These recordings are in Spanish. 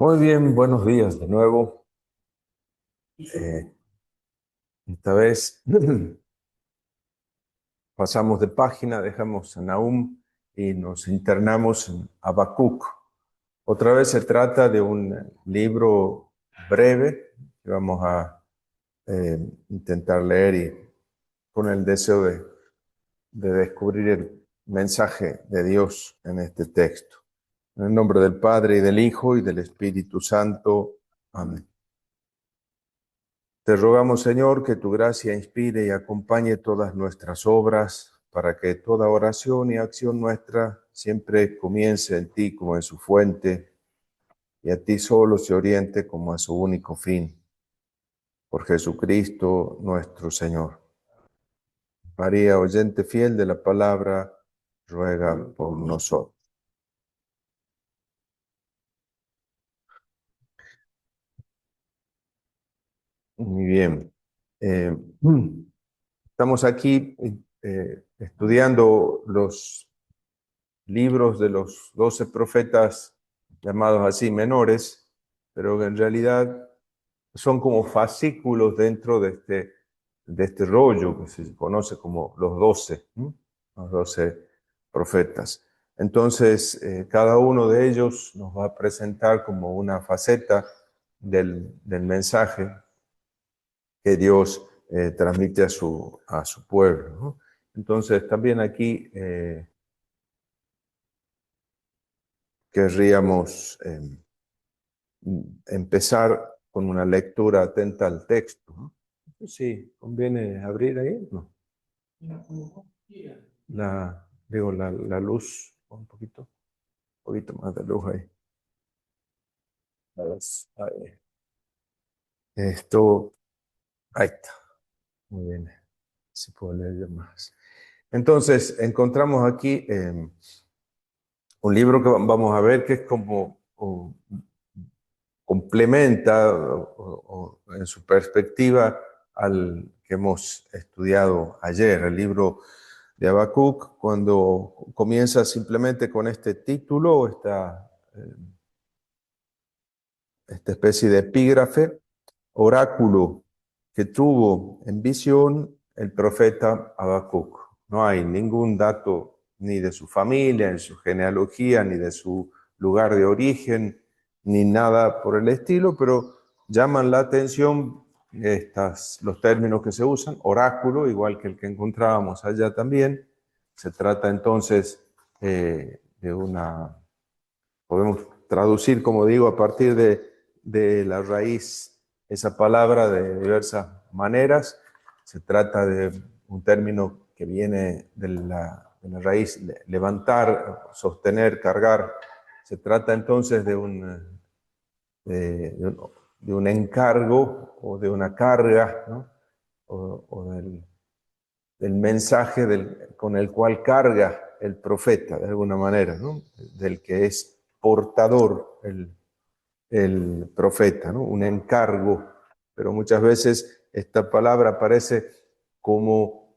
Muy bien, buenos días de nuevo. Eh, Esta vez pasamos de página, dejamos a Nahum y nos internamos en Habacuc. Otra vez se trata de un libro breve que vamos a intentar leer y con el deseo de descubrir el mensaje de Dios en este texto. En el nombre del Padre y del Hijo y del Espíritu Santo. Amén. Te rogamos, Señor, que tu gracia inspire y acompañe todas nuestras obras, para que toda oración y acción nuestra siempre comience en ti como en su fuente, y a ti solo se oriente como a su único fin. Por Jesucristo nuestro Señor. María, oyente fiel de la palabra, ruega por nosotros. Muy bien. Eh, Estamos aquí estudiando los libros de los 12 profetas llamados así menores, pero que en realidad son como fascículos dentro de este rollo que se conoce como los 12, ¿no? Los 12 profetas. Entonces, cada uno de ellos nos va a presentar como una faceta del mensaje que Dios transmite a su pueblo, ¿no? Entonces, también aquí querríamos empezar con una lectura atenta al texto, ¿no? Sí, conviene abrir ahí, ¿no? La luz, un poquito más de luz ahí. Ahí. Esto, ahí está, muy bien, si puedo leer yo más. Entonces, encontramos aquí un libro que vamos a ver que es como complementa en su perspectiva al que hemos estudiado ayer, el libro de Habacuc, cuando comienza simplemente con este título, esta especie de epígrafe, oráculo que tuvo en visión el profeta Habacuc. No hay ningún dato ni de su familia, ni su genealogía, ni de su lugar de origen, ni nada por el estilo, pero llaman la atención los términos que se usan, oráculo, igual que el que encontrábamos allá también. Se trata entonces de una, podemos traducir, como digo, a partir de la raíz esa palabra de diversas maneras. Se trata de un término que viene de la raíz levantar, sostener, cargar. Se trata entonces de un encargo o de una carga, ¿no? O del mensaje con el cual carga el profeta, de alguna manera, ¿no? Del que es portador el profeta, ¿no? Un encargo, pero muchas veces esta palabra aparece como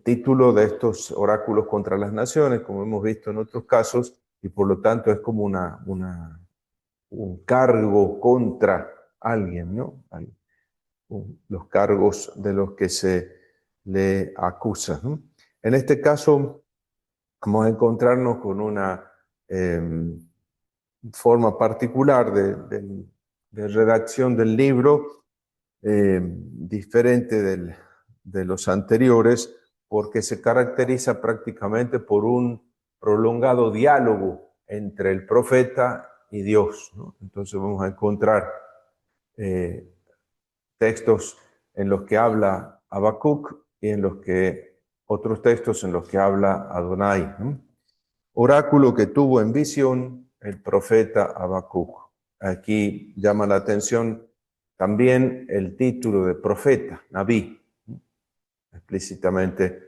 título de estos oráculos contra las naciones, como hemos visto en otros casos, y por lo tanto es como un cargo contra alguien, ¿no? Los cargos de los que se le acusa, ¿no? En este caso, vamos a encontrarnos con una forma particular de redacción del libro, diferente de los anteriores, porque se caracteriza prácticamente por un prolongado diálogo entre el profeta y Dios, ¿no? Entonces vamos a encontrar eh, textos en los que habla Habacuc y en los que otros textos en los que habla Adonai, ¿no? Oráculo que tuvo en visión el profeta Habacuc. Aquí llama la atención también el título de profeta, Nabí, explícitamente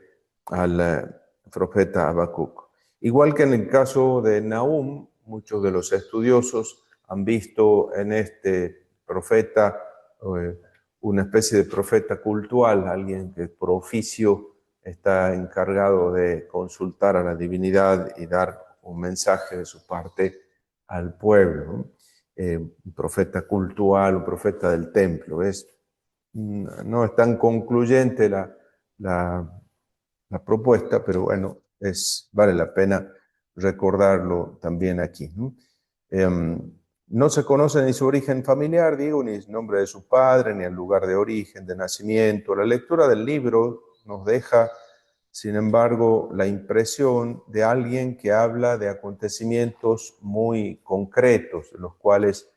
al profeta Habacuc. Igual que en el caso de Nahum, muchos de los estudiosos han visto en este profeta una especie de profeta cultual, alguien que por oficio está encargado de consultar a la divinidad y dar un mensaje de su parte al pueblo, ¿no? Un profeta cultural, un profeta del templo. No es tan concluyente la propuesta, pero bueno, vale la pena recordarlo también aquí, ¿no? No se conoce ni su origen familiar, digo, ni el nombre de su padre, ni el lugar de origen, de nacimiento. La lectura del libro nos deja, sin embargo, la impresión de alguien que habla de acontecimientos muy concretos, de los cuales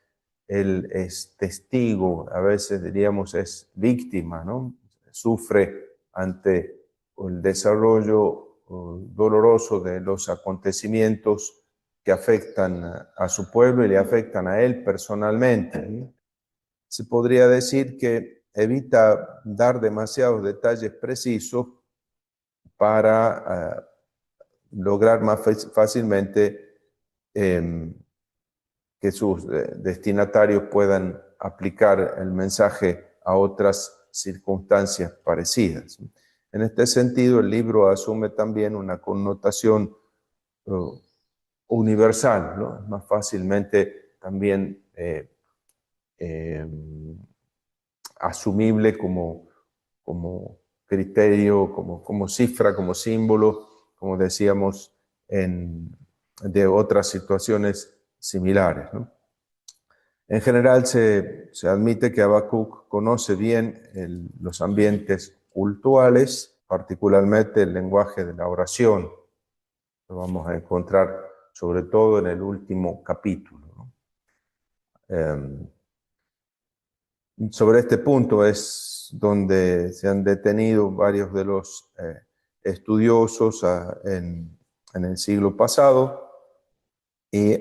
él es testigo, a veces diríamos es víctima, ¿no? Sufre ante el desarrollo doloroso de los acontecimientos que afectan a su pueblo y le afectan a él personalmente. Se podría decir que evita dar demasiados detalles precisos para lograr más fácilmente que sus destinatarios puedan aplicar el mensaje a otras circunstancias parecidas. En este sentido, el libro asume también una connotación universal, ¿no? Más fácilmente también asumible como criterio, como cifra, como símbolo, como decíamos, de otras situaciones similares, ¿no? En general se admite que Habacuc conoce bien los ambientes cultuales, particularmente el lenguaje de la oración. Lo vamos a encontrar sobre todo en el último capítulo, ¿no? Sobre este punto es donde se han detenido varios de los estudiosos en el siglo pasado y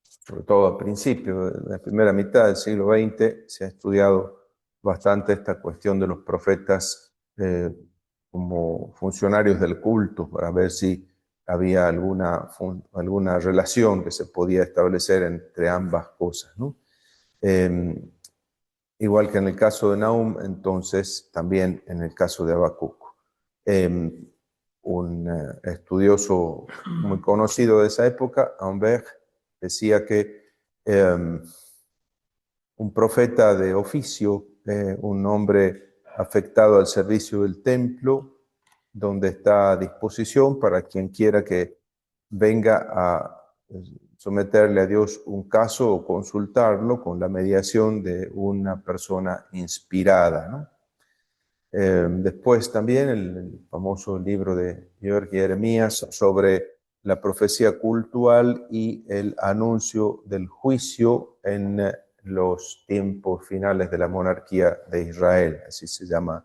sobre todo a principios de la primera mitad del siglo XX se ha estudiado bastante esta cuestión de los profetas como funcionarios del culto para ver si había alguna relación que se podía establecer entre ambas cosas, ¿no? Igual que en el caso de Nahum, entonces también en el caso de Habacuc. Un estudioso muy conocido de esa época, Humbert, decía que un profeta de oficio, un hombre afectado al servicio del templo, donde está a disposición para quien quiera que venga a someterle a Dios un caso o consultarlo con la mediación de una persona inspirada, ¿no? Después también el famoso libro de Georg Jeremías sobre la profecía cultural y el anuncio del juicio en los tiempos finales de la monarquía de Israel, así se llama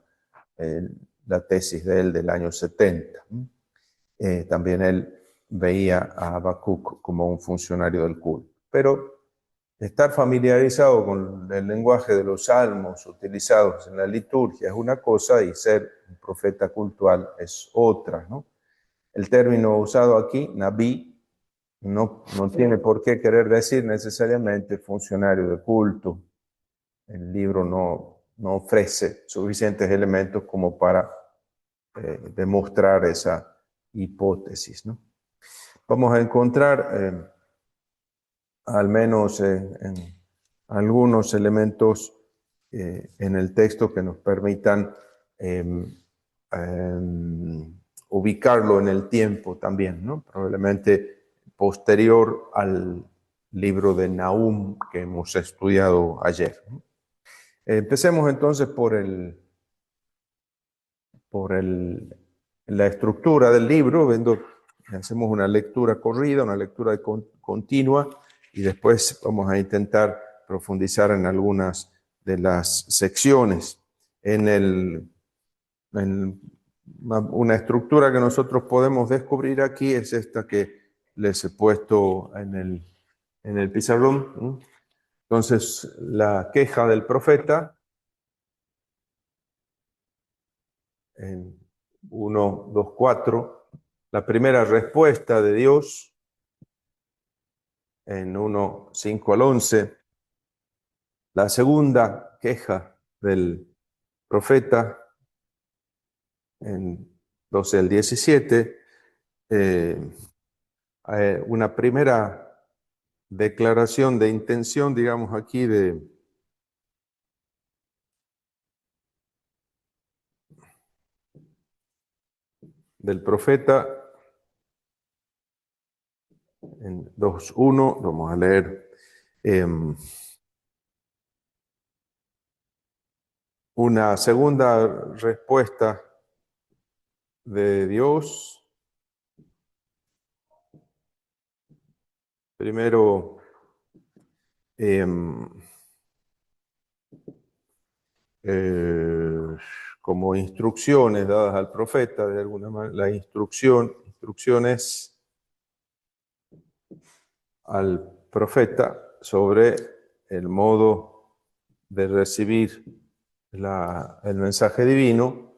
la tesis de él del año 70. También él veía a Habacuc como un funcionario del culto. Pero estar familiarizado con el lenguaje de los salmos utilizados en la liturgia es una cosa y ser un profeta cultural es otra, ¿no? El término usado aquí, Nabí, no tiene por qué querer decir necesariamente funcionario de culto. El libro no ofrece suficientes elementos como para demostrar esa hipótesis, ¿no? Vamos a encontrar al menos en algunos elementos en el texto que nos permitan ubicarlo en el tiempo también, ¿no? Probablemente posterior al libro de Nahum que hemos estudiado ayer, ¿no? Empecemos entonces la estructura del libro, hacemos una lectura corrida, una lectura continua, y después vamos a intentar profundizar en algunas de las secciones. En una estructura que nosotros podemos descubrir aquí es esta que les he puesto en el pizarrón, ¿no? Entonces, la queja del profeta, en 1, 2, 4, la primera respuesta de Dios, en 1, 5 al 11, la segunda queja del profeta, en 12 al 17, una primera declaración de intención, digamos aquí, del profeta en 2:1, vamos a leer una segunda respuesta de Dios. Primero, como instrucciones dadas al profeta, de alguna manera, instrucciones al profeta sobre el modo de recibir el mensaje divino.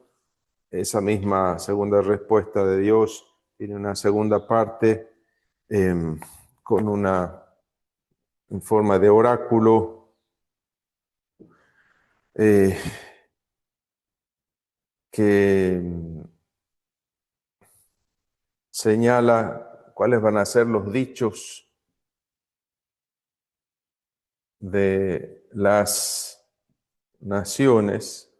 Esa misma segunda respuesta de Dios tiene una segunda parte con en forma de oráculo que señala cuáles van a ser los dichos de las naciones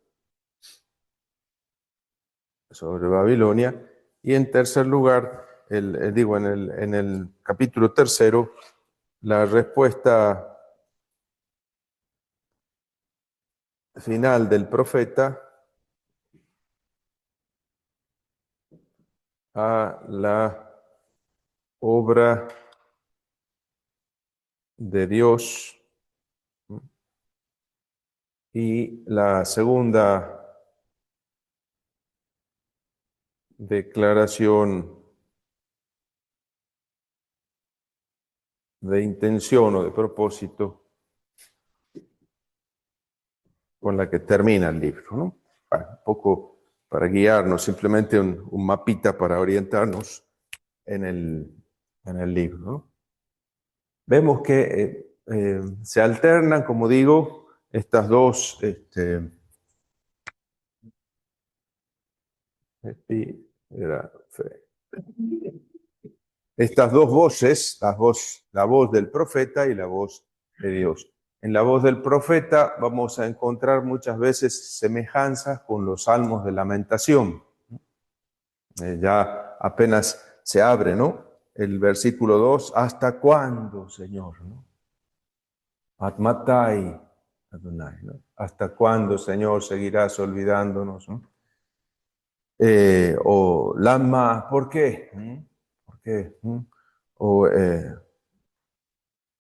sobre Babilonia. Y en tercer lugar, en el capítulo 3, la respuesta final del profeta a la obra de Dios. Y la segunda declaración de intención o de propósito con la que termina el libro, ¿no? Un poco para guiarnos, simplemente un mapita para orientarnos en el libro, ¿no? Vemos que se alternan, como digo, estas dos estas dos voces, la voz del profeta y la voz de Dios. En la voz del profeta vamos a encontrar muchas veces semejanzas con los salmos de lamentación. Ya apenas se abre, ¿no? El versículo 2, ¿hasta cuándo, Señor? ¿No? Atmatai, Adonai, ¿no? ¿Hasta cuándo, Señor, seguirás olvidándonos? ¿No? O Lama, ¿por qué? ¿Por qué? O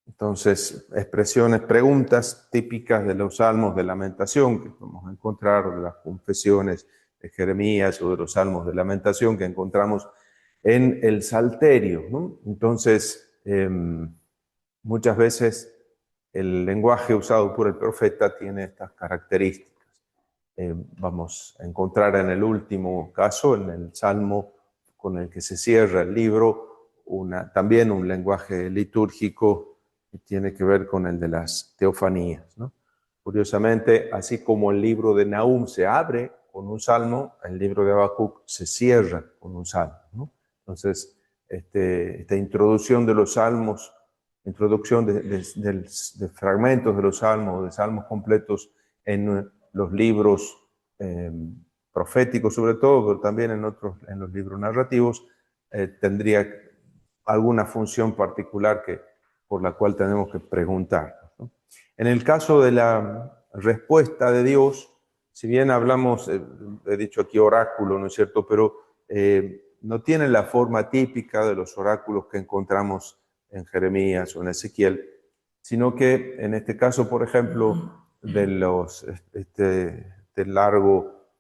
entonces, expresiones, preguntas típicas de los salmos de lamentación que podemos encontrar, o de las confesiones de Jeremías o de los salmos de lamentación que encontramos en el Salterio, ¿no? Entonces, muchas veces el lenguaje usado por el profeta tiene estas características. Vamos a encontrar en el último caso, en el salmo con el que se cierra el libro, también un lenguaje litúrgico que tiene que ver con el de las teofanías, ¿no? Curiosamente, así como el libro de Nahum se abre con un salmo, el libro de Habacuc se cierra con un salmo, ¿no? Entonces, esta introducción de los salmos, introducción de fragmentos de los salmos, de salmos completos en los libros proféticos sobre todo, pero también en los libros narrativos, tendría alguna función particular por la cual tenemos que preguntarnos, ¿no? En el caso de la respuesta de Dios, si bien hablamos, he dicho aquí oráculo, ¿no es cierto?, pero no tiene la forma típica de los oráculos que encontramos en Jeremías o en Ezequiel, sino que en este caso, por ejemplo, del largo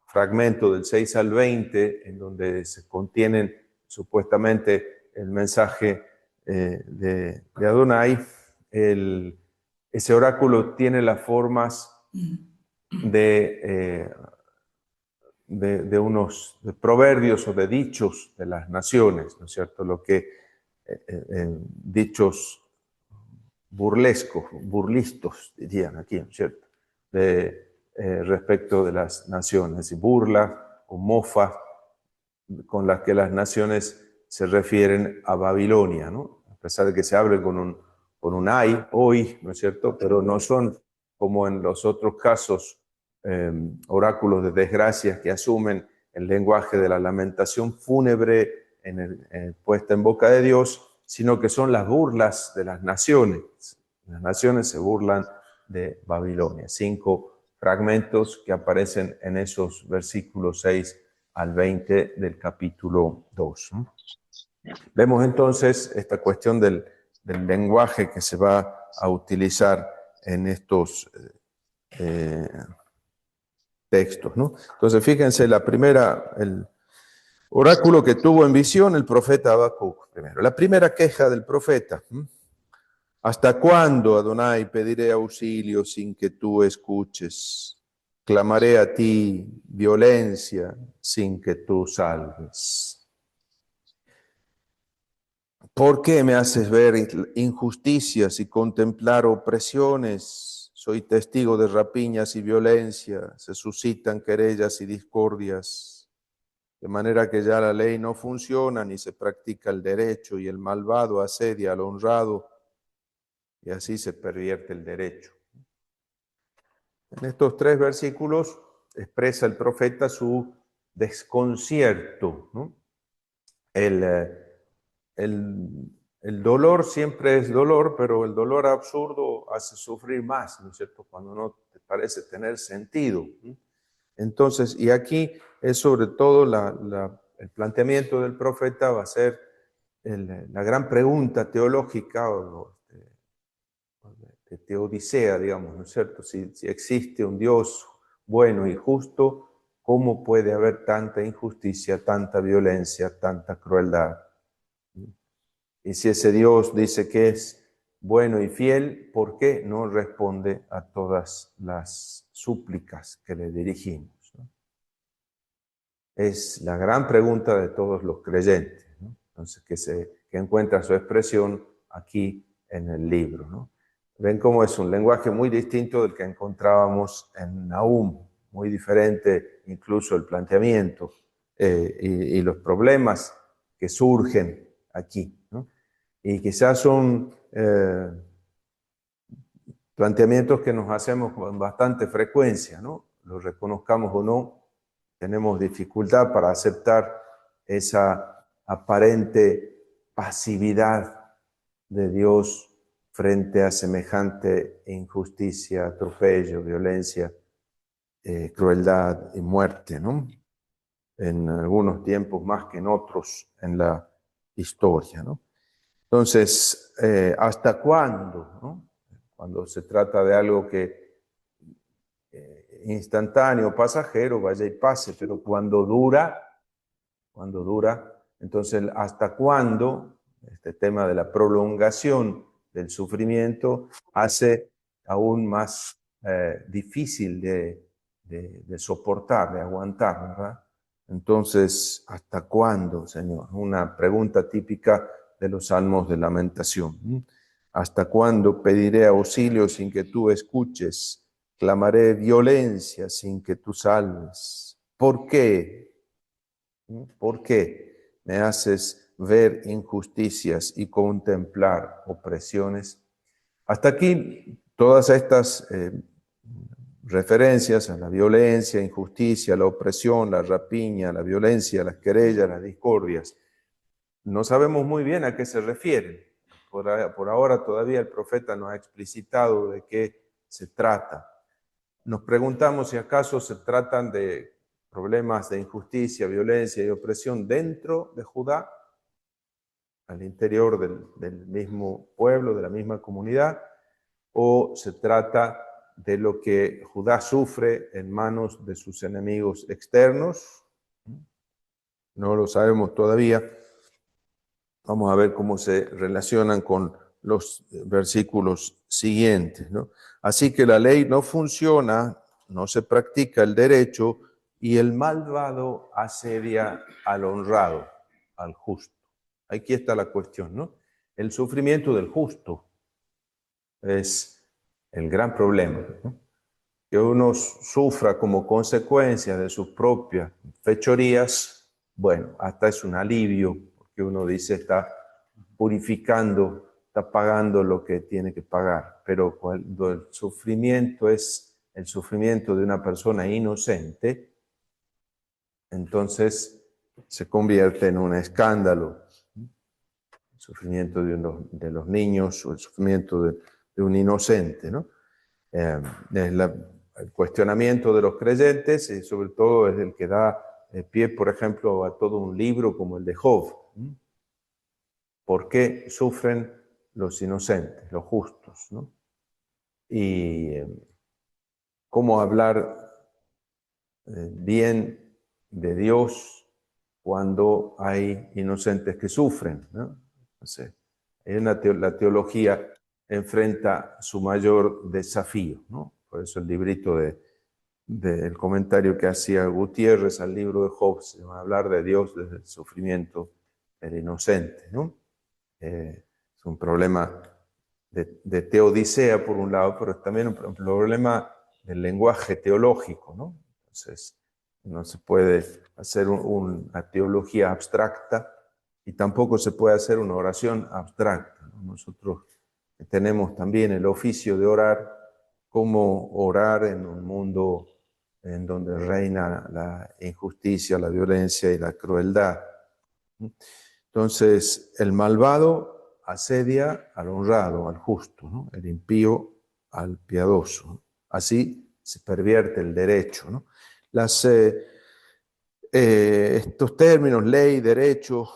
fragmento del 6 al 20, en donde se contienen supuestamente el mensaje de Adonai, ese oráculo tiene las formas de unos proverbios o de dichos de las naciones, ¿no es cierto? Lo que dichos burlescos, burlistos, dirían aquí, ¿no es cierto? Respecto de las naciones, y burlas o mofas con las que las naciones se refieren a Babilonia, ¿no? A pesar de que se hable con con un ay, hoy, ¿no es cierto? Pero no son como en los otros casos, oráculos de desgracia que asumen el lenguaje de la lamentación fúnebre puesta en boca de Dios, sino que son las burlas de las naciones. Las naciones se burlan de Babilonia. 5 fragmentos que aparecen en esos versículos 6 al 20 del capítulo 2. Vemos entonces esta cuestión del lenguaje que se va a utilizar en estos textos, ¿no? Entonces, fíjense, el oráculo que tuvo en visión el profeta Habacuc primero. La primera queja del profeta. ¿Hasta cuándo, Adonai, pediré auxilio sin que tú escuches? Clamaré a ti violencia sin que tú salves. ¿Por qué me haces ver injusticias y contemplar opresiones? Soy testigo de rapiñas y violencia, se suscitan querellas y discordias, de manera que ya la ley no funciona ni se practica el derecho y el malvado asedia al honrado y así se pervierte el derecho. En estos 3 versículos expresa el profeta su desconcierto, ¿no? El dolor siempre es dolor, pero el dolor absurdo hace sufrir más, ¿no es cierto? Cuando no te parece tener sentido. Entonces, y aquí es sobre todo el planteamiento del profeta va a ser la gran pregunta teológica o de teodicea, digamos, ¿no es cierto? Si existe un Dios bueno y justo, ¿cómo puede haber tanta injusticia, tanta violencia, tanta crueldad? Y si ese Dios dice que es bueno y fiel, ¿por qué no responde a todas las súplicas que le dirigimos? Es la gran pregunta de todos los creyentes, ¿no? Entonces, que encuentra su expresión aquí en el libro, ¿no? Ven cómo es un lenguaje muy distinto del que encontrábamos en Nahum, muy diferente incluso el planteamiento y los problemas que surgen aquí, ¿no? Y quizás son planteamientos que nos hacemos con bastante frecuencia, ¿no? Los reconozcamos o no, tenemos dificultad para aceptar esa aparente pasividad de Dios frente a semejante injusticia, atropello, violencia, crueldad y muerte, ¿no? En algunos tiempos más que en otros en la historia, ¿no? Entonces, ¿hasta cuándo, no? Cuando se trata de algo que instantáneo, pasajero, vaya y pase, pero cuando dura, entonces, ¿hasta cuándo? Este tema de la prolongación del sufrimiento hace aún más difícil de soportar, de aguantar, ¿verdad? Entonces, ¿hasta cuándo, Señor? Una pregunta típica de los salmos de lamentación. ¿Hasta cuándo pediré auxilio sin que tú escuches? Clamaré violencia sin que tú salves. ¿Por qué? ¿Por qué me haces ver injusticias y contemplar opresiones? Hasta aquí, todas estas referencias a la violencia, injusticia, la opresión, la rapiña, la violencia, las querellas, las discordias. No sabemos muy bien a qué se refieren. Por ahora todavía el profeta no ha explicitado de qué se trata. Nos preguntamos si acaso se tratan de problemas de injusticia, violencia y opresión dentro de Judá, al interior del mismo pueblo, de la misma comunidad, o se trata de lo que Judá sufre en manos de sus enemigos externos. No lo sabemos todavía. Vamos a ver cómo se relacionan con los versículos siguientes, ¿no? Así que la ley no funciona, no se practica el derecho y el malvado asedia al honrado, al justo. Aquí está la cuestión, ¿no? El sufrimiento del justo es el gran problema, ¿no? Que uno sufra como consecuencia de sus propias fechorías, bueno, hasta es un alivio, porque uno dice está purificando está pagando lo que tiene que pagar. Pero cuando el sufrimiento es el sufrimiento de una persona inocente, entonces se convierte en un escándalo. El sufrimiento de los niños o el sufrimiento de un inocente, ¿no? El cuestionamiento de los creyentes y sobre todo es el que da pie, por ejemplo, a todo un libro como el de Job. ¿Por qué sufren los inocentes, los justos, ¿no? Y cómo hablar bien de Dios cuando hay inocentes que sufren, ¿no? Entonces, la teología enfrenta su mayor desafío, ¿no? Por eso el librito del comentario que hacía Gutiérrez al libro de Job se llama Hablar de Dios desde el sufrimiento del inocente, ¿no? Es un problema de teodicea por un lado, pero también un problema del lenguaje teológico, ¿no? Entonces, no se puede hacer una teología abstracta y tampoco se puede hacer una oración abstracta, ¿no? Nosotros tenemos también el oficio de orar, cómo orar en un mundo en donde reina la injusticia, la violencia y la crueldad. Entonces, el malvado asedia al honrado, al justo, ¿no? El impío al piadoso, ¿no? Así se pervierte el derecho, ¿no? Estos términos, ley, derecho,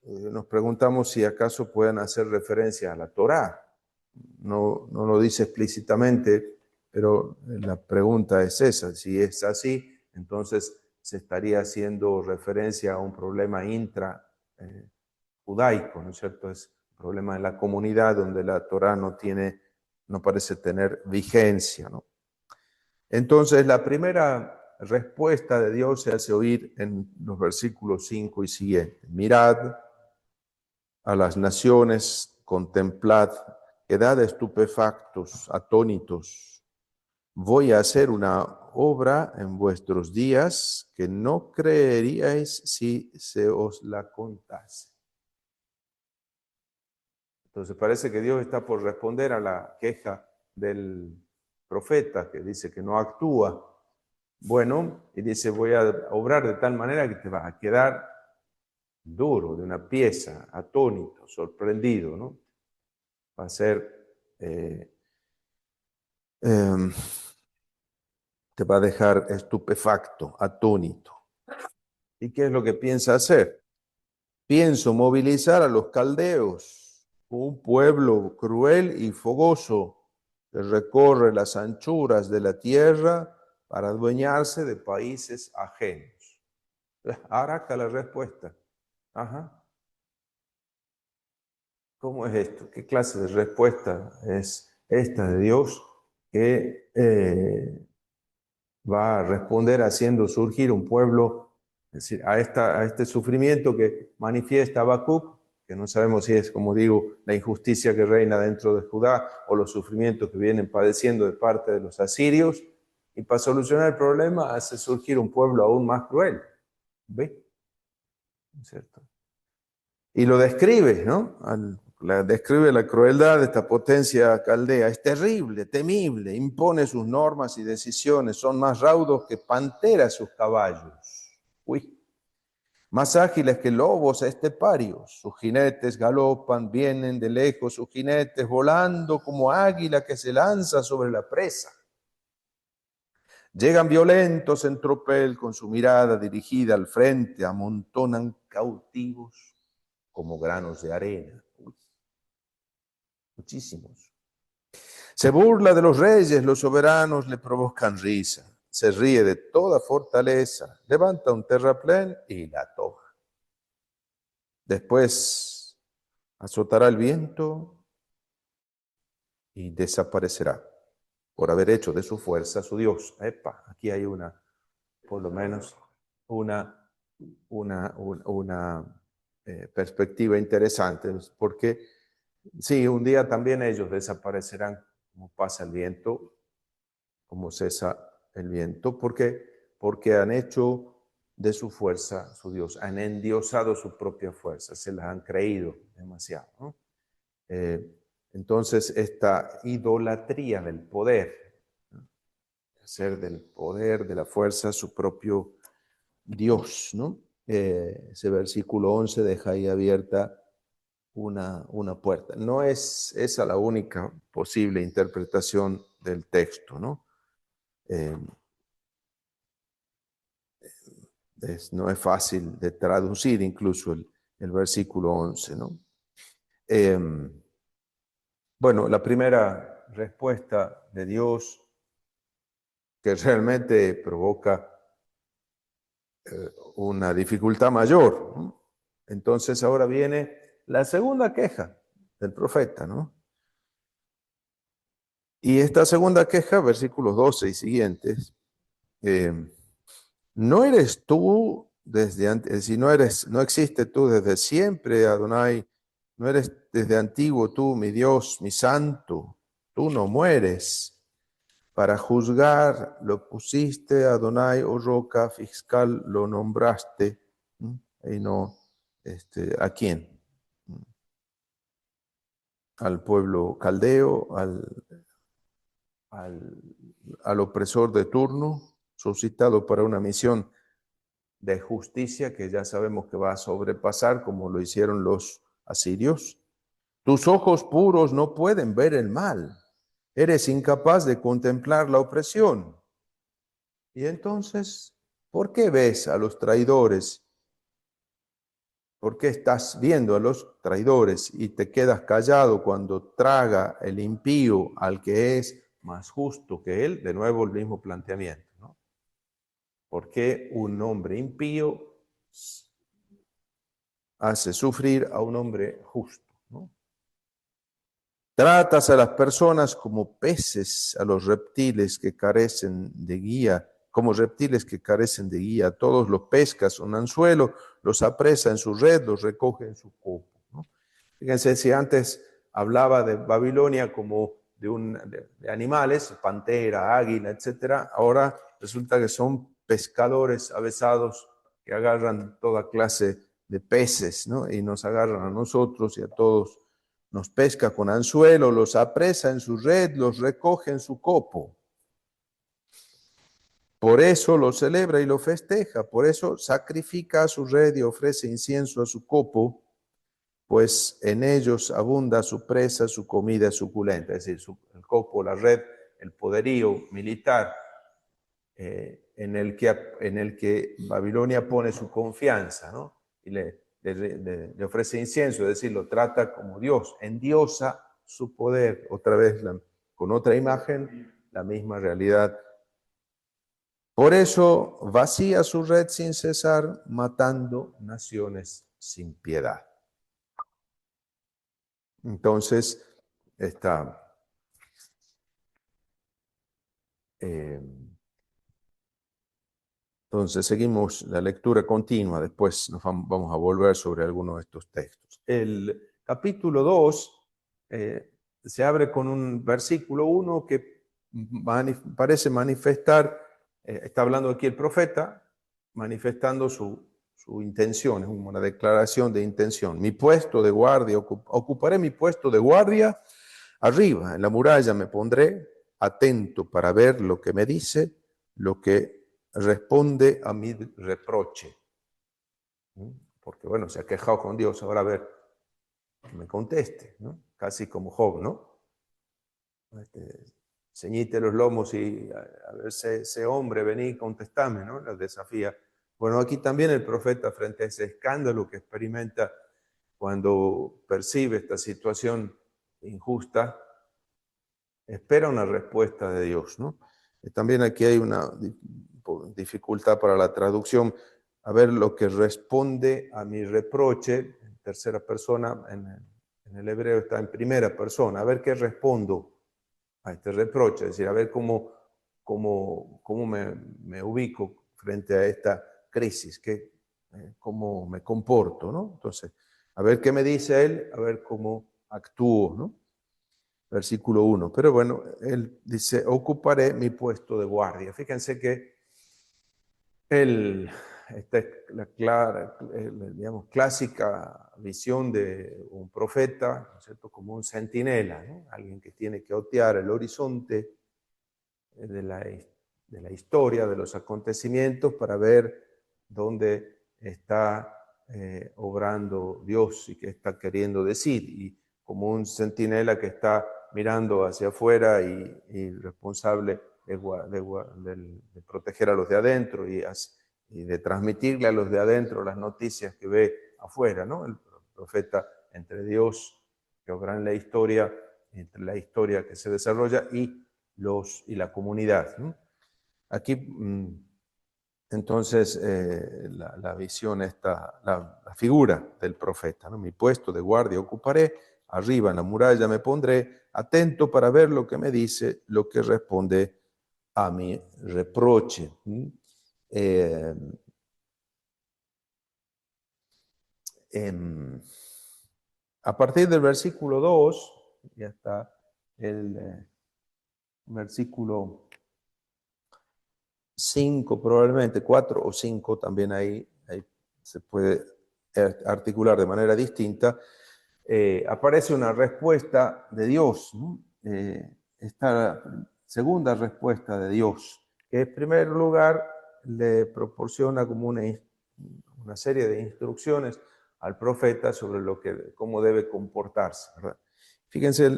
nos preguntamos si acaso pueden hacer referencia a la Torá. No lo dice explícitamente, pero la pregunta es esa. Si es así, entonces se estaría haciendo referencia a un problema judaico, ¿no es cierto? Es un problema en la comunidad donde la Torá no parece tener vigencia, ¿no? Entonces, la primera respuesta de Dios se hace oír en los versículos 5 y siguientes. Mirad a las naciones, contemplad, quedad estupefactos, atónitos. Voy a hacer una obra en vuestros días que no creeríais si se os la contase. Entonces parece que Dios está por responder a la queja del profeta que dice que no actúa. Bueno, y dice, voy a obrar de tal manera que te vas a quedar duro, de una pieza, atónito, sorprendido, ¿no? Va a ser, te va a dejar estupefacto, atónito. ¿Y qué es lo que piensa hacer? Pienso movilizar a los caldeos, un pueblo cruel y fogoso que recorre las anchuras de la tierra para adueñarse de países ajenos. Ahora acá la respuesta. Ajá. ¿Cómo es esto? ¿Qué clase de respuesta es esta de Dios que va a responder haciendo surgir un pueblo, es decir, a este sufrimiento que manifiesta Habacuc, que no sabemos si es, como digo, la injusticia que reina dentro de Judá o los sufrimientos que vienen padeciendo de parte de los asirios, y para solucionar el problema hace surgir un pueblo aún más cruel. ¿Ve? ¿No es cierto? Y lo describe, ¿no? Describe la crueldad de esta potencia caldea. Es terrible, temible, impone sus normas y decisiones. Son más raudos que panteras sus caballos. Uy. Más ágiles que lobos esteparios. Sus jinetes galopan, vienen de lejos sus jinetes, volando como águila que se lanza sobre la presa. Llegan violentos en tropel con su mirada dirigida al frente, amontonan cautivos como granos de arena. Uy, muchísimos. Se burla de los reyes, los soberanos le provocan risa. Se ríe de toda fortaleza, levanta un terraplén y la toma. Después azotará el viento y desaparecerá por haber hecho de su fuerza su Dios. Epa, aquí hay por lo menos una perspectiva interesante, porque sí, un día también ellos desaparecerán, como pasa el viento, como cesa el viento, porque han hecho de su fuerza su Dios, han endiosado su propia fuerza, se las han creído demasiado, ¿no? Entonces, esta idolatría del poder, ¿no? Hacer del poder, de la fuerza, su propio Dios, ¿no? Ese versículo 11 deja ahí abierta una puerta. No es esa la única posible interpretación del texto, ¿no? Eh, no es fácil de traducir incluso el versículo 11, ¿no? Eh, bueno, la primera respuesta de Dios que realmente provoca una dificultad mayor, ¿no? Entonces ahora viene la segunda queja del profeta, ¿no? Y esta segunda queja, versículos 12 y siguientes, eh, no eres tú desde antes, es decir, no existe tú desde siempre, Adonai, no eres desde antiguo tú, mi Dios, mi santo, tú no mueres. Para juzgar lo pusiste, Adonai, oh roca, fiscal lo nombraste, y no, ¿a quién? Al pueblo caldeo, al, al opresor de turno, suscitado para una misión de justicia que ya sabemos que va a sobrepasar como lo hicieron los asirios. Tus ojos puros no pueden ver el mal. Eres incapaz de contemplar la opresión. Y entonces, ¿por qué ves a los traidores? ¿Por qué estás viendo a los traidores y te quedas callado cuando traga el impío al que es más justo que él? De nuevo el mismo planteamiento, ¿no? ¿Por qué un hombre impío hace sufrir a un hombre justo, ¿no? Tratas a las personas como peces, a los reptiles que carecen de guía, como reptiles que carecen de guía. Todos los pescas un anzuelo, los apresa en su red, los recoge en su copo, ¿no? Fíjense, si antes hablaba de Babilonia como de animales, pantera, águila, etcétera, ahora resulta que son pescadores avesados que agarran toda clase de peces, ¿no? Y nos agarran a nosotros y a todos. Nos pesca con anzuelo, los apresa en su red, los recoge en su copo. Por eso lo celebra y lo festeja, por eso sacrifica a su red y ofrece incienso a su copo, pues en ellos abunda su presa, su comida suculenta, es decir, el copo, la red, el poderío militar en el que Babilonia pone su confianza, ¿no? Y le ofrece incienso, es decir, lo trata como Dios, endiosa su poder, otra vez con otra imagen, la misma realidad. Por eso vacía su red sin cesar, matando naciones sin piedad. Entonces, está entonces, seguimos la lectura continua, después vamos a volver sobre algunos de estos textos. El capítulo 2 se abre con un versículo 1 que parece manifestar, está hablando aquí el profeta, manifestando su intención, es una declaración de intención. Mi puesto de guardia, ocuparé mi puesto de guardia arriba, en la muralla me pondré atento para ver lo que me dice, lo que responde a mi reproche. Porque bueno, se ha quejado con Dios, ahora a ver, que me conteste, ¿no? Casi como Job, ¿no? Ceñite los lomos y a ver, ese hombre, vení, contestame, ¿no? La desafía. Bueno, aquí también el profeta, frente a ese escándalo que experimenta cuando percibe esta situación injusta, espera una respuesta de Dios, ¿no? También aquí hay una dificultad para la traducción. A ver, lo que responde a mi reproche, en tercera persona, en el hebreo está en primera persona. A ver qué respondo a este reproche, es decir, a ver cómo me ubico frente a esta crisis, cómo me comporto, ¿no? Entonces, a ver qué me dice él, a ver cómo actúo, ¿no? Versículo 1. Pero bueno, él dice, ocuparé mi puesto de guardia. Fíjense que él esta es la clara, digamos, clásica visión de un profeta, ¿no es cierto?, como un centinela, ¿no? Alguien que tiene que otear el horizonte de la historia, de los acontecimientos, para ver dónde está obrando Dios y qué está queriendo decir. Y como un centinela que está mirando hacia afuera y responsable de proteger a los de adentro y de transmitirle a los de adentro las noticias que ve afuera, ¿no? El profeta entre Dios que obra en la historia, entre la historia que se desarrolla y la comunidad, ¿no? Aquí, entonces, la visión está, la figura del profeta, ¿no? Mi puesto de guardia ocuparé, arriba en la muralla me pondré, atento para ver lo que me dice, lo que responde a mi reproche. Eh, a partir del versículo 2, ya está el versículo 5, probablemente 4 o 5, también ahí se puede articular de manera distinta, aparece una respuesta de Dios, ¿no? Esta segunda respuesta de Dios, que en primer lugar le proporciona como una serie de instrucciones al profeta sobre cómo debe comportarse, ¿verdad? Fíjense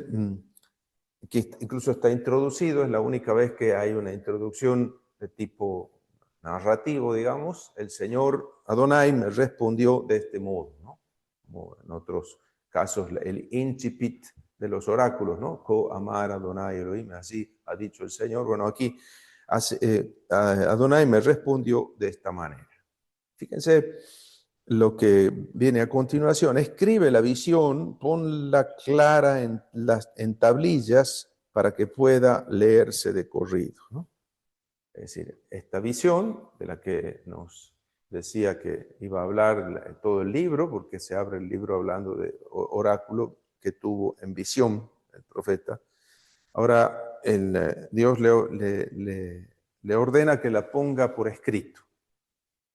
que incluso está introducido, es la única vez que hay una introducción de tipo narrativo, digamos. El Señor Adonai me respondió de este modo, ¿no? Como en otros casos, el incipit de los oráculos, ¿no? Ko amar Adonai Elohim, así ha dicho el Señor. Bueno, aquí Adonai me respondió de esta manera. Fíjense lo que viene a continuación. Escribe la visión, ponla clara en tablillas para que pueda leerse de corrido, ¿no? Es decir, esta visión de la que nos decía que iba a hablar todo el libro, porque se abre el libro hablando de oráculo que tuvo en visión el profeta. Ahora Dios le ordena que la ponga por escrito.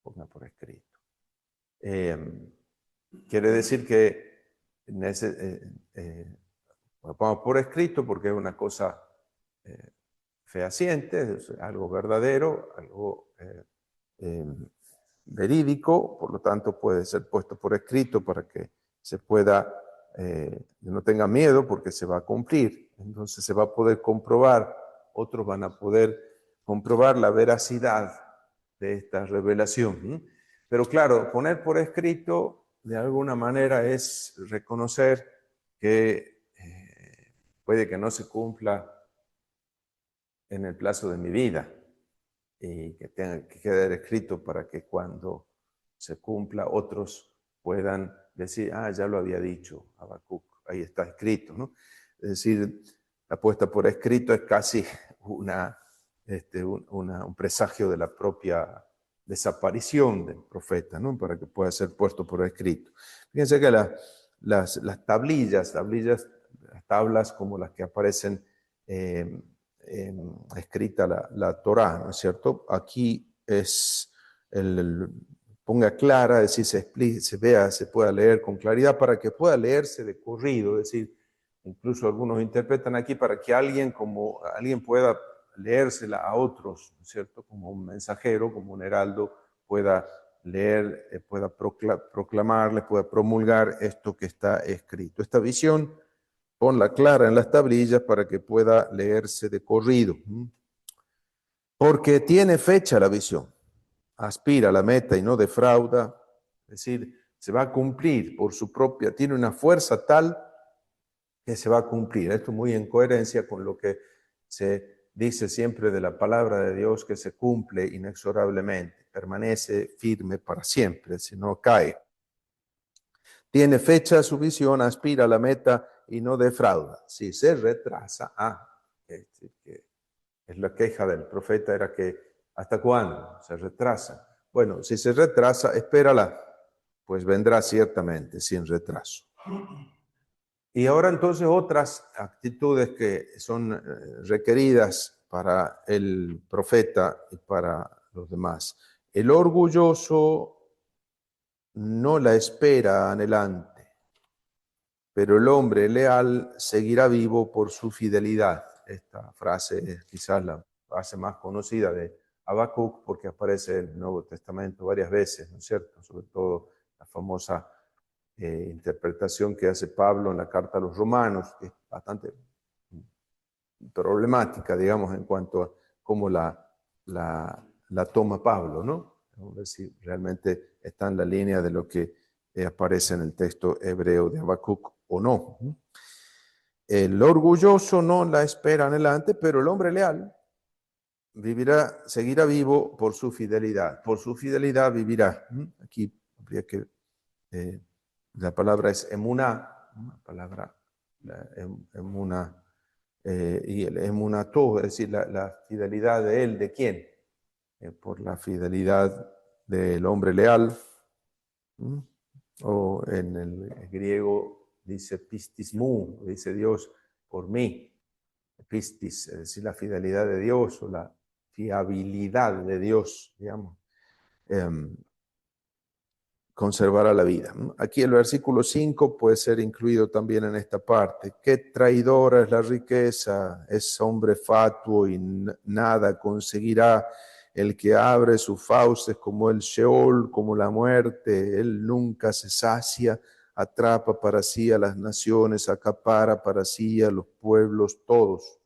Ponga por escrito. Quiere decir que lo pongo por escrito porque es una cosa fehaciente, es algo verdadero, algo verídico, por lo tanto puede ser puesto por escrito para que se pueda, no tenga miedo porque se va a cumplir, entonces se va a poder comprobar, otros van a poder comprobar la veracidad de esta revelación. Pero claro, poner por escrito de alguna manera es reconocer que puede que no se cumpla en el plazo de mi vida y que tenga que quedar escrito para que cuando se cumpla otros puedan decir, ya lo había dicho Habacuc, ahí está escrito, ¿no? Es decir, la puesta por escrito es casi un presagio de la propia desaparición del profeta, ¿no? Para que pueda ser puesto por escrito. Fíjense que las tablillas, las tablas como las que aparecen escrita la Torá, ¿no es cierto? Aquí es ponga clara, es decir, se vea, se pueda leer con claridad para que pueda leerse de corrido, es decir, incluso algunos interpretan aquí para que alguien pueda leérsela a otros, ¿no es cierto? Como un mensajero, como un heraldo, pueda leer, pueda proclamarle, pueda promulgar esto que está escrito. Esta visión ponla clara en las tablillas para que pueda leerse de corrido. Porque tiene fecha la visión, aspira a la meta y no defrauda, es decir, se va a cumplir por su propia, tiene una fuerza tal que se va a cumplir. Esto muy en coherencia con lo que se dice siempre de la palabra de Dios, que se cumple inexorablemente, permanece firme para siempre, si no cae. Tiene fecha su visión, aspira a la meta y no defrauda. Si se retrasa, es decir, que es la queja del profeta, era que ¿hasta cuándo se retrasa? Bueno, si se retrasa, espérala, pues vendrá ciertamente sin retraso. Y ahora entonces otras actitudes que son requeridas para el profeta y para los demás. El orgulloso no la espera anhelante, pero el hombre leal seguirá vivo por su fidelidad. Esta frase es quizás la frase más conocida de Habacuc porque aparece en el Nuevo Testamento varias veces, ¿no es cierto? Sobre todo la famosa interpretación que hace Pablo en la carta a los Romanos, que es bastante problemática, digamos, en cuanto a cómo la toma Pablo, ¿no? Vamos a ver si realmente está en la línea de lo que aparece en el texto hebreo de Habacuc o no. El orgulloso no la espera adelante, pero el hombre leal seguirá vivo por su fidelidad. Por su fidelidad vivirá. Aquí habría que, la palabra es emuná, una palabra, emuná, y el emunató, es decir, la fidelidad de él, ¿de quién? Por la fidelidad del hombre leal, o en el griego dice pistismu, dice Dios por mí, pistis, es decir, la fidelidad de Dios o la fiabilidad de Dios, digamos, conservará la vida. Aquí el versículo 5 puede ser incluido también en esta parte. Qué traidora es la riqueza, es hombre fatuo y nada conseguirá. El que abre sus fauces como el Sheol, como la muerte, él nunca se sacia, atrapa para sí a las naciones, acapara para sí a los pueblos todos.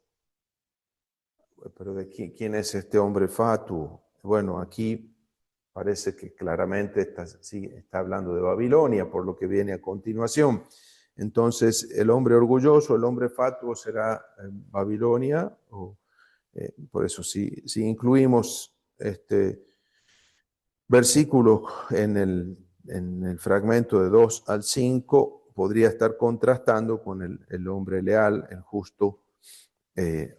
Pero ¿de quién es este hombre fatuo? Bueno, aquí parece que claramente está hablando de Babilonia, por lo que viene a continuación. Entonces, el hombre orgulloso, el hombre fatuo será Babilonia. Por eso, si incluimos este versículo en el fragmento de 2 al 5, podría estar contrastando con el hombre leal, el justo.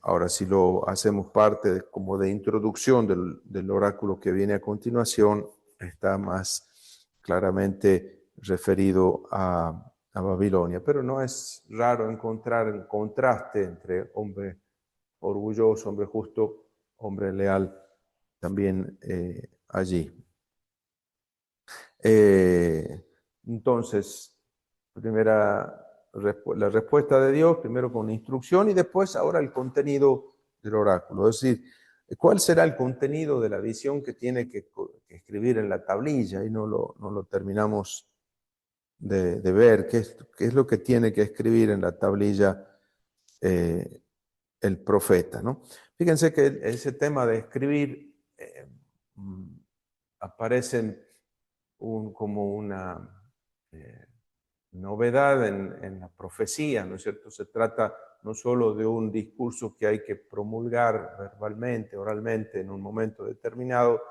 Ahora, si lo hacemos parte como de introducción del oráculo que viene a continuación, está más claramente referido a Babilonia. Pero no es raro encontrar el contraste entre hombre orgulloso, hombre justo, hombre leal, también allí. Entonces, la respuesta de Dios, primero con instrucción y después ahora el contenido del oráculo. Es decir, ¿cuál será el contenido de la visión que tiene que escribir en la tablilla? Y no lo terminamos de ver. ¿Qué es lo que tiene que escribir en la tablilla el profeta, ¿no? Fíjense que ese tema de escribir aparece como una novedad en la profecía, ¿no es cierto? Se trata no solo de un discurso que hay que promulgar verbalmente, oralmente, en un momento determinado,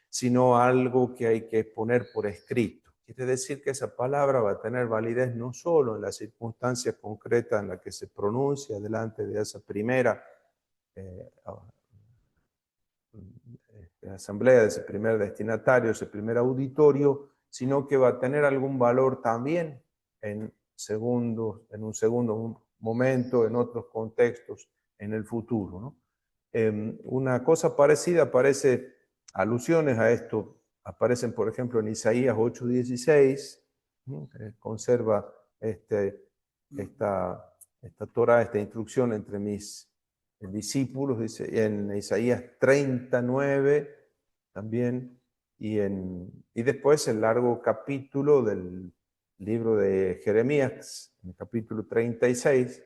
sino algo que hay que poner por escrito. Quiere decir que esa palabra va a tener validez no solo en la circunstancia concreta en la que se pronuncia delante de esa primera asamblea, de ese primer destinatario, ese primer auditorio, sino que va a tener algún valor también en un segundo momento, en otros contextos, en el futuro, ¿no? Una cosa parecida aparece, alusiones a esto, aparecen por ejemplo en Isaías 8:16, ¿no? Conserva esta Torah, esta instrucción entre mis discípulos, dice en Isaías 39 también, y después el largo capítulo del libro de Jeremías, en el capítulo 36,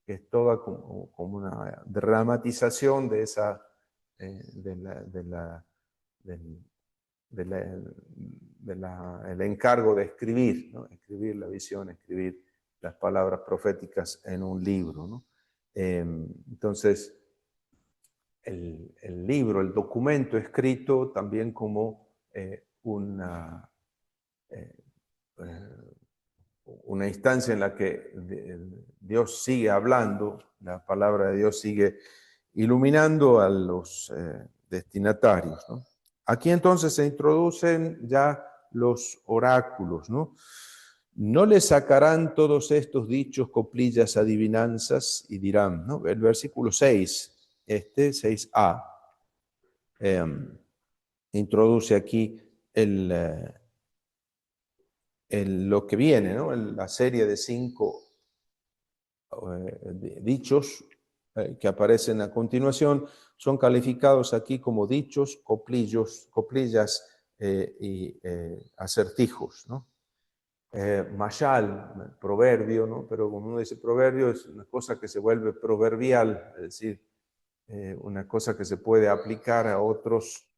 que es toda como una dramatización de esa, el encargo de escribir, ¿no? Escribir la visión, escribir las palabras proféticas en un libro, ¿no? Entonces, el libro, el documento escrito también como una instancia en la que Dios sigue hablando, la palabra de Dios sigue iluminando a los destinatarios, ¿no? Aquí entonces se introducen ya los oráculos, ¿no? No le sacarán todos estos dichos, coplillas, adivinanzas y dirán, ¿no? El versículo 6, 6a. introduce aquí lo que viene, ¿no? La serie de 5 dichos que aparecen a continuación son calificados aquí como dichos, coplillas y acertijos, ¿no? Mashal, proverbio, ¿no? Pero cuando uno dice proverbio es una cosa que se vuelve proverbial, es decir, una cosa que se puede aplicar a otros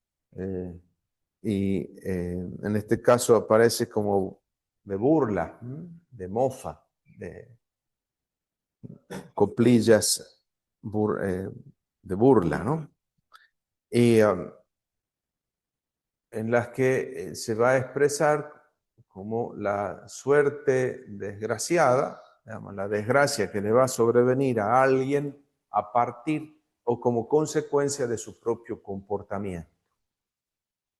y en este caso aparece como de burla, de mofa, de coplillas de burla, ¿no? Y en las que se va a expresar como la suerte desgraciada, digamos, la desgracia que le va a sobrevenir a alguien a partir o como consecuencia de su propio comportamiento.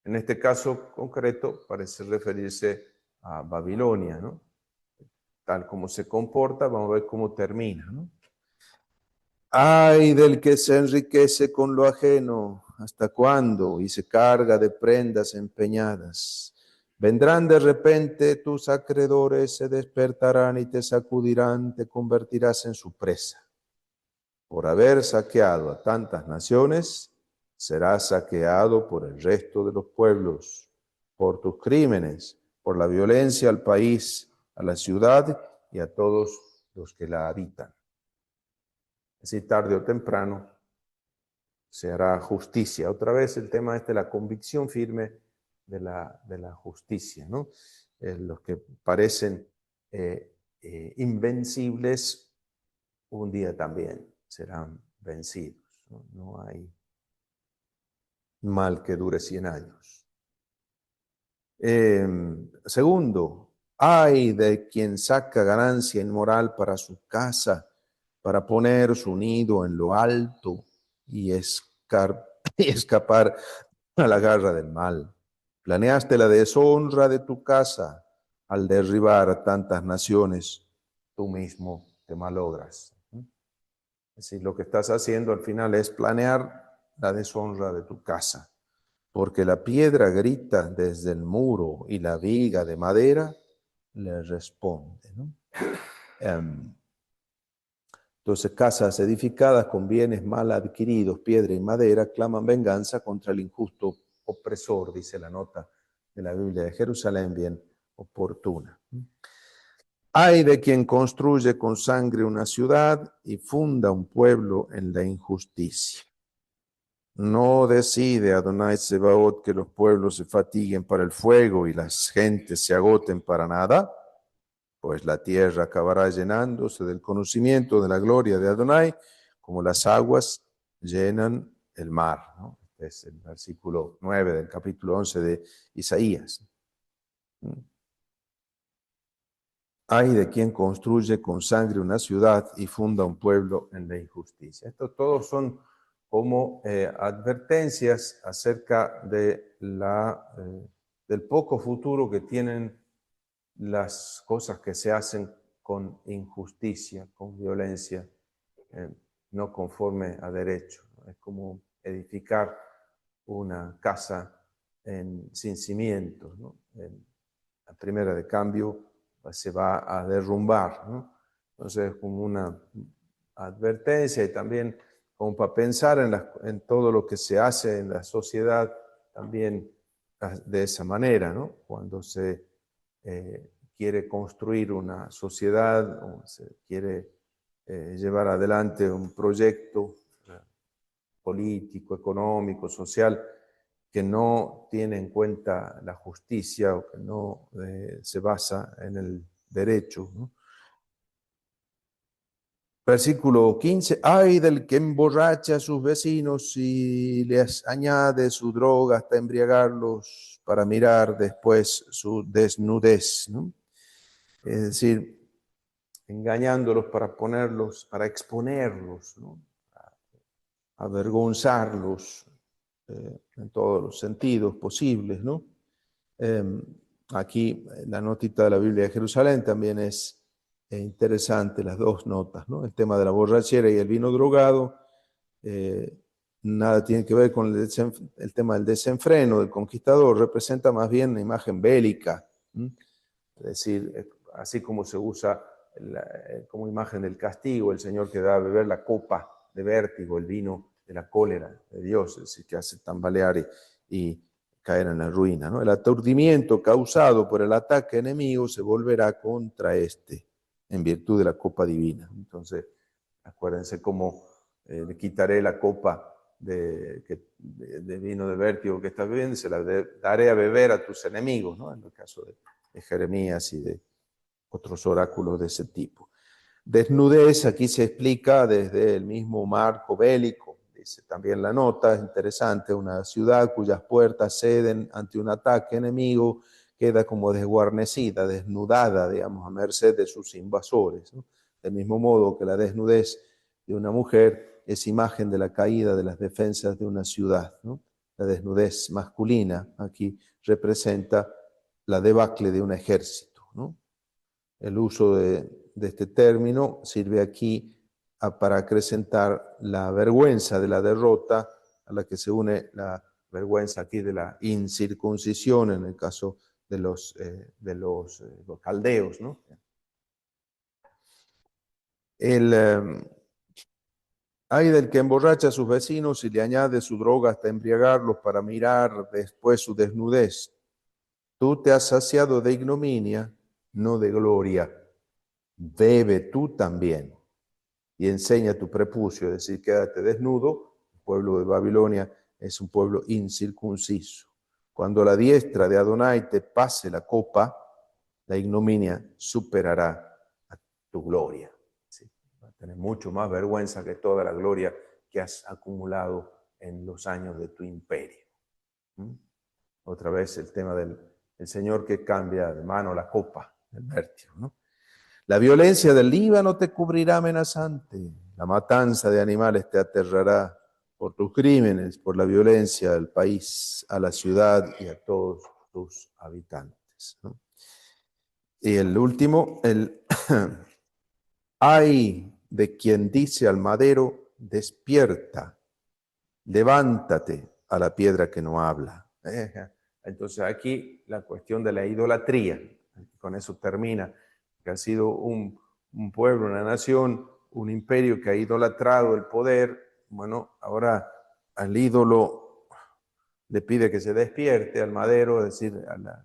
En este caso concreto parece referirse a Babilonia, ¿no? Tal como se comporta, vamos a ver cómo termina, ¿no? Ay del que se enriquece con lo ajeno, ¿hasta cuándo? Y se carga de prendas empeñadas. Vendrán de repente tus acreedores, se despertarán y te sacudirán, te convertirás en su presa. Por haber saqueado a tantas naciones, serás saqueado por el resto de los pueblos, por tus crímenes, por la violencia al país, a la ciudad y a todos los que la habitan. Así tarde o temprano se hará justicia. Otra vez el tema de la convicción firme de la justicia, ¿no? Los que parecen invencibles, un día también serán vencidos. No hay mal que dure 100 años. Segundo, ay de quien saca ganancia inmoral para su casa, para poner su nido en lo alto y escapar a la garra del mal. Planeaste la deshonra de tu casa al derribar a tantas naciones, tú mismo te malogras. Es decir, lo que estás haciendo al final es planear la deshonra de tu casa, porque la piedra grita desde el muro y la viga de madera le responde, ¿no? Entonces, casas edificadas con bienes mal adquiridos, piedra y madera, claman venganza contra el injusto opresor, dice la nota de la Biblia de Jerusalén, bien oportuna. Ay de quien construye con sangre una ciudad y funda un pueblo en la injusticia. No decide Adonai Sebaot que los pueblos se fatiguen para el fuego y las gentes se agoten para nada, pues la tierra acabará llenándose del conocimiento de la gloria de Adonai, como las aguas llenan el mar, ¿no? Este es el versículo 9 del capítulo 11 de Isaías. Ay de quien construye con sangre una ciudad y funda un pueblo en la injusticia. Estos todos son como advertencias acerca de del poco futuro que tienen las cosas que se hacen con injusticia, con violencia, no conforme a derecho. Es como edificar una casa sin cimientos, ¿no? La primera de cambio se va a derrumbar, ¿no? Entonces, como una advertencia y también como para pensar en todo lo que se hace en la sociedad también de esa manera, ¿no? Cuando se quiere construir una sociedad o se quiere llevar adelante un proyecto político, económico, social, que no tiene en cuenta la justicia o que no se basa en el derecho, ¿no? Versículo 15, ay del que emborracha a sus vecinos y les añade su droga hasta embriagarlos para mirar después su desnudez, ¿no? Es decir, engañándolos para ponerlos, para exponerlos, ¿no? Avergonzarlos en todos los sentidos posibles, ¿no? Aquí la notita de la Biblia de Jerusalén también es interesante, las dos notas, ¿no? El tema de la borrachera y el vino drogado nada tiene que ver con el tema del desenfreno del conquistador, representa más bien una imagen bélica. Es decir, así como se usa como imagen del castigo, el Señor que da a beber la copa de vértigo, el vino de la cólera de Dios, es decir, que hace tambalear y caer en la ruina, ¿no? El aturdimiento causado por el ataque enemigo se volverá contra este, en virtud de la copa divina. Entonces, acuérdense cómo le quitaré la copa de vino de vértigo que estás bebiendo y se la daré a beber a tus enemigos, ¿no? En el caso de Jeremías y de otros oráculos de ese tipo. Desnudez, aquí se explica desde el mismo marco bélico, dice también la nota, es interesante, una ciudad cuyas puertas ceden ante un ataque enemigo queda como desguarnecida, desnudada, digamos, a merced de sus invasores, ¿no? Del mismo modo que la desnudez de una mujer es imagen de la caída de las defensas de una ciudad, ¿no? La desnudez masculina aquí representa la debacle de un ejército, ¿no? El uso de este término sirve aquí para acrecentar la vergüenza de la derrota, a la que se une la vergüenza aquí de la incircuncisión en el caso de los caldeos, ¿no? Hay del que emborracha a sus vecinos y le añade su droga hasta embriagarlos para mirar después su desnudez. Tú te has saciado de ignominia, no de gloria. Bebe tú también y enseña tu prepucio, es decir, quédate desnudo. El pueblo de Babilonia es un pueblo incircunciso. Cuando la diestra de Adonai te pase la copa, la ignominia superará a tu gloria. ¿Sí? Va a tener mucho más vergüenza que toda la gloria que has acumulado en los años de tu imperio. Otra vez el tema del Señor que cambia de mano la copa, el vértigo, ¿no? La violencia del Líbano te cubrirá amenazante, la matanza de animales te aterrará por tus crímenes, por la violencia del país, a la ciudad y a todos sus habitantes, ¿no? Y el último, ay de quien dice al madero, despierta, levántate a la piedra que no habla. Entonces aquí la cuestión de la idolatría, con eso termina, que ha sido un pueblo, una nación, un imperio que ha idolatrado el poder. Bueno, ahora al ídolo le pide que se despierte, al madero, es decir, a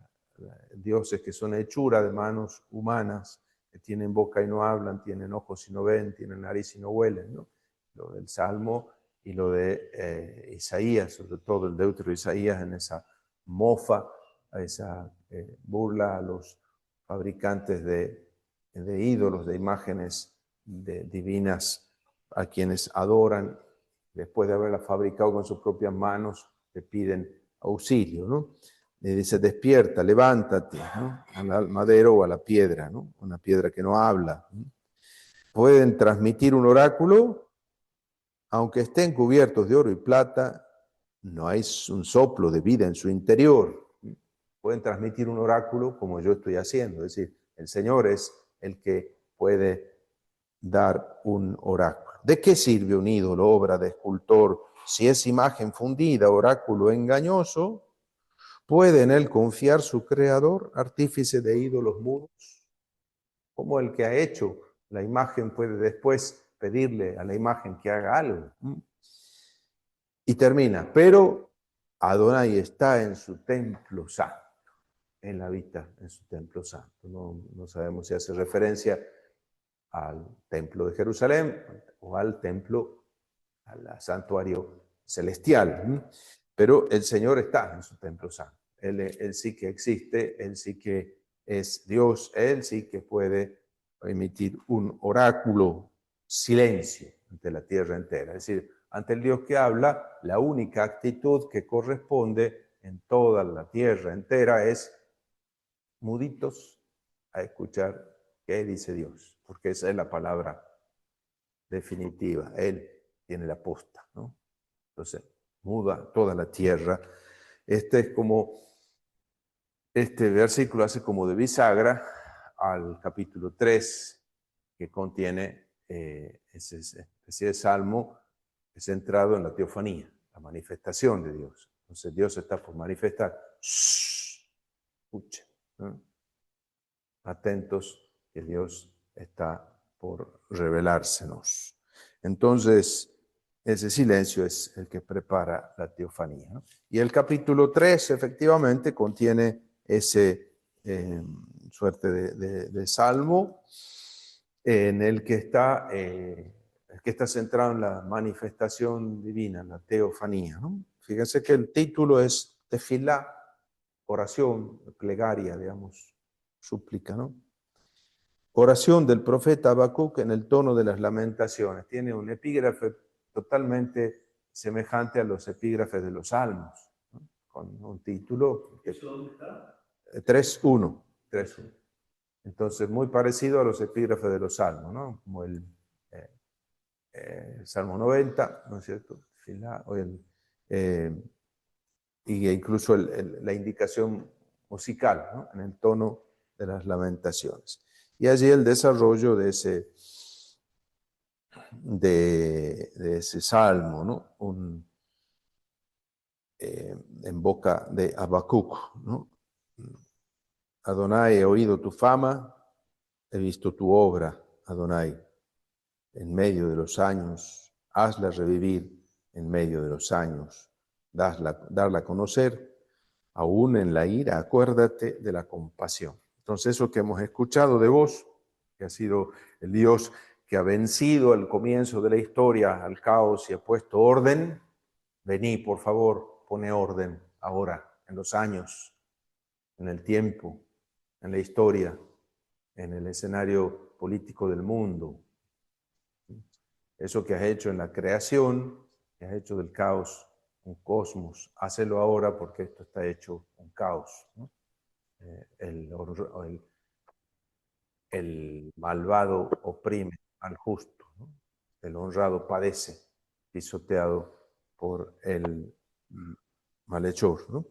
dioses que son hechura de manos humanas, que tienen boca y no hablan, tienen ojos y no ven, tienen nariz y no huelen, ¿no? Lo del Salmo y lo de Isaías, sobre todo el Deutero Isaías, en esa mofa, a esa burla a los fabricantes de ídolos, de imágenes divinas, a quienes adoran, después de haberlas fabricado con sus propias manos, le piden auxilio, ¿no? Le dice, despierta, levántate, ¿no? Al madero o a la piedra, ¿no? Una piedra que no habla, ¿no? Pueden transmitir un oráculo, aunque estén cubiertos de oro y plata, no hay un soplo de vida en su interior. Pueden transmitir un oráculo como yo estoy haciendo, es decir, el Señor es el que puede dar un oráculo. ¿De qué sirve un ídolo, obra de escultor, si es imagen fundida, oráculo engañoso? ¿Puede en él confiar su creador, artífice de ídolos mudos? ¿Cómo el que ha hecho la imagen puede después pedirle a la imagen que haga algo? Y termina, pero Adonai está en su templo santo. Él habita en su templo santo. No sabemos si hace referencia al templo de Jerusalén o al templo, al santuario celestial. Pero el Señor está en su templo santo. Él sí que existe, Él sí que es Dios, Él sí que puede emitir un oráculo, silencio ante la tierra entera. Es decir, ante el Dios que habla, la única actitud que corresponde en toda la tierra entera es muditos a escuchar qué dice Dios, porque esa es la palabra definitiva. Él tiene la posta, ¿no? Entonces, muda toda la tierra. Este versículo hace como de bisagra al capítulo 3, que contiene ese salmo centrado en la teofanía, la manifestación de Dios. Entonces Dios está por manifestar. Shh, escuchen, ¿no? Atentos que Dios está por revelársenos. Entonces, ese silencio es el que prepara la teofanía, ¿no? Y el capítulo 3 efectivamente contiene ese suerte de salmo en el que está centrado en la manifestación divina, la teofanía, ¿no? Fíjense que el título es Tefilá, oración, plegaria, digamos, súplica, ¿no? Oración del profeta Habacuc en el tono de las lamentaciones. Tiene un epígrafe totalmente semejante a los epígrafes de los salmos, ¿no? Con un título que 3.1. 3.1. Entonces, muy parecido a los epígrafes de los salmos, ¿no? Como el Salmo 90, ¿no es cierto? Y incluso la indicación musical, ¿no? En el tono de las lamentaciones. Y allí el desarrollo de ese salmo, ¿no? En boca de Habacuc, ¿no? Adonai, he oído tu fama, he visto tu obra, Adonai, en medio de los años, hazla revivir en medio de los años, darla a conocer, aún en la ira, acuérdate de la compasión. Entonces eso que hemos escuchado de vos, que ha sido el Dios que ha vencido al comienzo de la historia al caos y ha puesto orden, vení, por favor, pone orden ahora, en los años, en el tiempo, en la historia, en el escenario político del mundo. Eso que has hecho en la creación, que has hecho del caos un cosmos, hácelo ahora porque esto está hecho un caos, ¿no? El malvado oprime al justo, ¿no? El honrado padece, pisoteado por el malhechor, ¿no?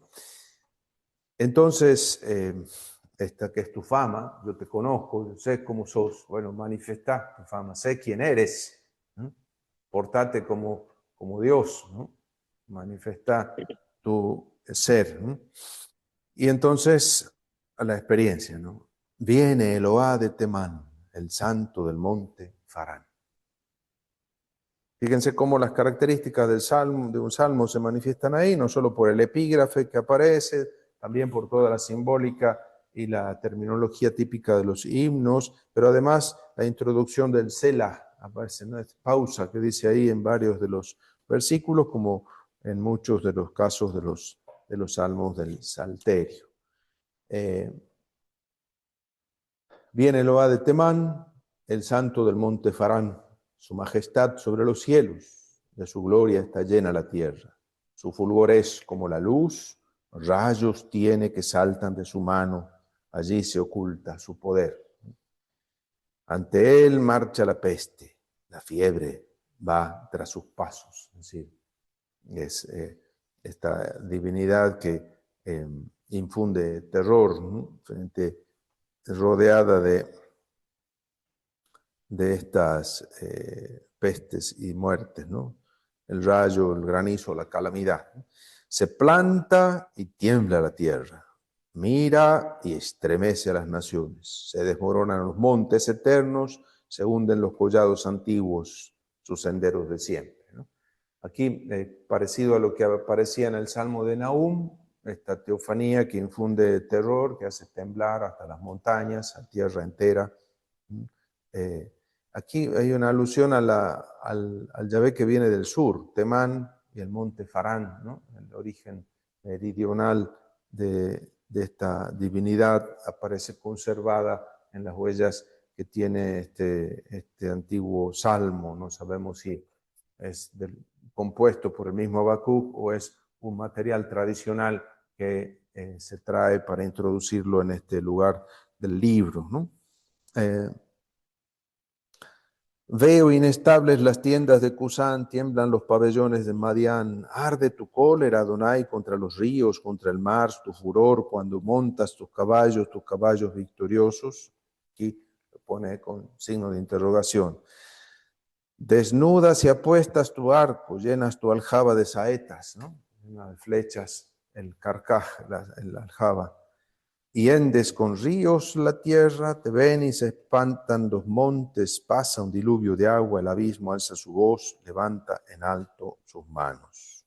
Entonces, esta que es tu fama, yo te conozco, yo sé cómo sos, bueno, manifestá tu fama, sé quién eres, ¿no? Portate como Dios, ¿no? Manifestá tu ser, ¿no? Y entonces, a la experiencia, ¿no? Viene Eloá de Temán, el santo del monte Farán. Fíjense cómo las características de un salmo se manifiestan ahí, no solo por el epígrafe que aparece, también por toda la simbólica y la terminología típica de los himnos, pero además la introducción del Selah, aparece una pausa que dice ahí en varios de los versículos, como en muchos de los casos de los salmos del Salterio. Viene Eloá de Temán, el santo del monte Farán, su majestad sobre los cielos, de su gloria está llena la tierra. Su fulgor es como la luz, rayos tiene que saltan de su mano, allí se oculta su poder. Ante él marcha la peste, la fiebre va tras sus pasos. Es decir, es esta divinidad que infunde terror, ¿no? Rodeada de estas pestes y muertes, ¿no? El rayo, el granizo, la calamidad, ¿no? Se planta y tiembla la tierra, mira y estremece a las naciones, se desmoronan los montes eternos, se hunden los collados antiguos, sus senderos de siempre, ¿no? Aquí, parecido a lo que aparecía en el Salmo de Nahum, esta teofanía que infunde terror, que hace temblar hasta las montañas, a tierra entera. Aquí hay una alusión al Yahvé que viene del sur, Temán y el monte Farán, ¿no? El origen meridional de esta divinidad aparece conservada en las huellas que tiene este antiguo salmo. No sabemos si es compuesto por el mismo Habacuc o es un material tradicional que se trae para introducirlo en este lugar del libro, ¿no? Veo inestables las tiendas de Cusán, tiemblan los pabellones de Madián. Arde tu cólera, Adonai, contra los ríos, contra el mar, tu furor, cuando montas tus caballos victoriosos. Aquí lo pone con signo de interrogación. Desnudas y apuestas tu arco, llenas tu aljaba de saetas, ¿no? Llena de flechas, el carcaj, el aljaba. Hiendes con ríos la tierra, te ven y se espantan los montes, pasa un diluvio de agua, el abismo alza su voz, levanta en alto sus manos.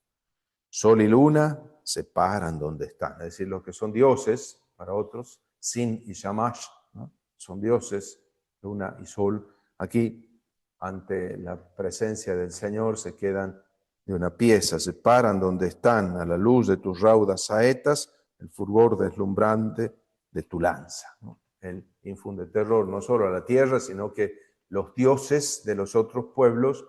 Sol y luna se paran donde están, es decir, los que son dioses para otros, Sin y Shamash, ¿no? Son dioses, luna y sol. Aquí, ante la presencia del Señor, se quedan de una pieza, se paran donde están, a la luz de tus raudas saetas, el fulgor deslumbrante de tu lanza, ¿no? Él infunde terror no solo a la tierra, sino que los dioses de los otros pueblos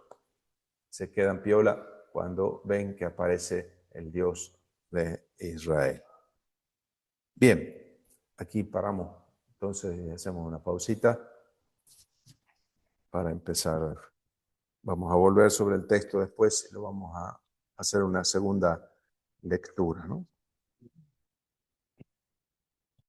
se quedan piola cuando ven que aparece el Dios de Israel. Bien, aquí paramos, entonces hacemos una pausita para empezar. Vamos a volver sobre el texto después y lo vamos a hacer una segunda lectura, ¿no?